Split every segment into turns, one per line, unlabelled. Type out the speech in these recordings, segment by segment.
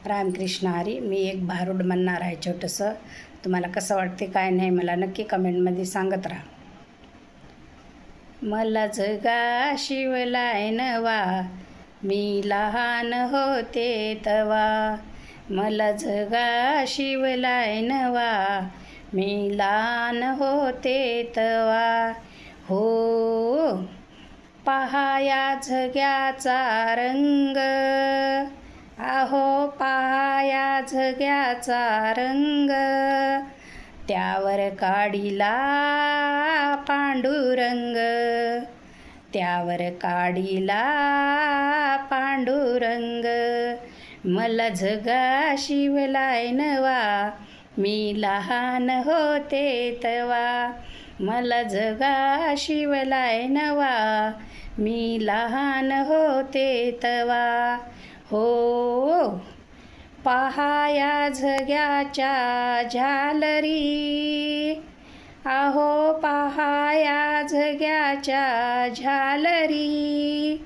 रामकृष्ण हरी. मी एक भारूड म्हणणार आहे छोटंसं. तुम्हाला कसं वाटते काय नाही मला नक्की कमेंटमध्ये सांगत राहा. मला जगा शिवलाय नवा, मी लहान होते तवा. मला जगा शिवलाय नवा, मी लहान होते तवा. हो पहा या झग्याचा रंग, आहो पहा या झग्याचा रंग. त्यावर काढीला पांडुरंग, त्यावर काढीला पांडुरंग. मला जगा शिवलाय नवा, मी लहान होते तवा. मला जगा शिवलाय नवा, मी लहान होते तवा. हो पहा या झग्याच्या झालरी, आहो पहा या झग्याच्या झालरी.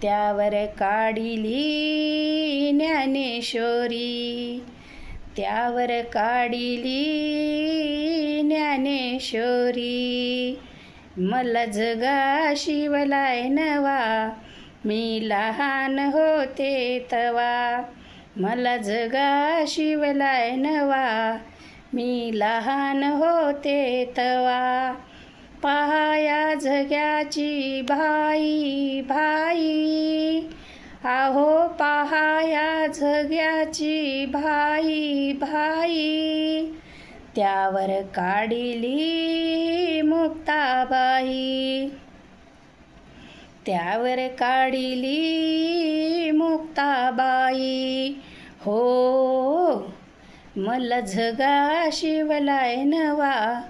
त्यावर काढिली ज्ञानेश्वरी, त्यावर काढिली ज्ञानेश्वरी. मला जगा शिवलाय नवा, मी लहान होते तवा. मला जगा शिवलाय नवा, मी लहान होते तवा. पहा या झग्याची भाई भाई, आहो पहा या झग्याची भाई भाई. त्यावर काढिली मुक्ताबाई, त्यावर काढिली मुक्ताबाई. हो मला जगा शिवलाय नवा,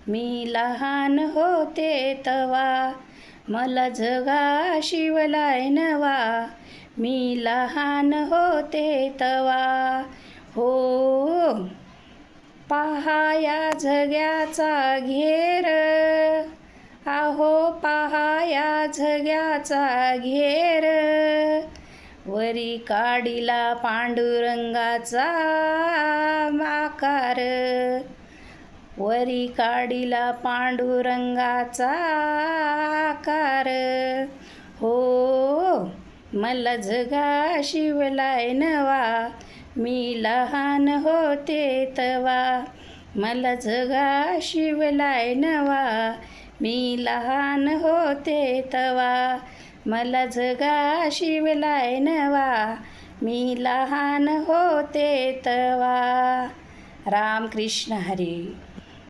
मी लहान होते तवा. मला जगा शिवलाय नवा, मी लहान होते तवा. हो पहा या झग्याचा घेर, आहो पहा या झग्याचा घेर. वरी काढिला पांडुरंगाचा आकार, वरी काढिला पांडुरंगाचा आकार. हो मला जगा शिवलाय नवा, मी लहान होते तवा. मला जगा शिवलाय नवा, मी लहान होते तवा. मला जगा शिवलाय नवा, मी लहान होते तवा. रामकृष्ण हरी.